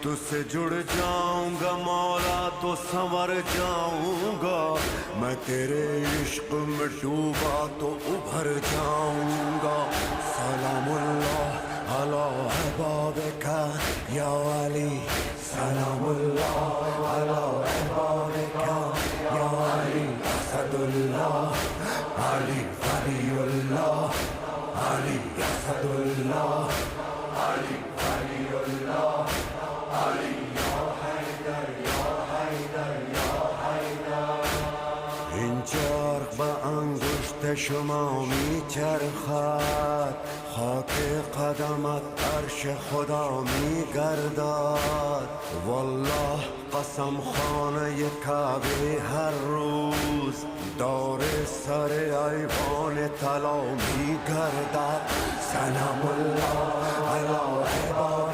तुझसे जुड़ जाऊंगा मौला तो संवर जाऊंगा, मैं तेरे इश्क में डूबा तो उभर जाऊंगा। सलामुल्लाह अला अहबाबिका या अली, सलामुल्लाह अला अहबाबिका या अली। असदुल्लाह अली वलीउल्लाह, अली असदुल्लाह, अली वलीउल्लाह, अली या हैदर या हैदर या हैदर. این چرخ به انگشت شما میچرخد، خاک قدمت عرش خدا میگردد. والله قسم خانه کعبه هر روز دور سر ایوان طلا میگردد. سلام الله علی عباد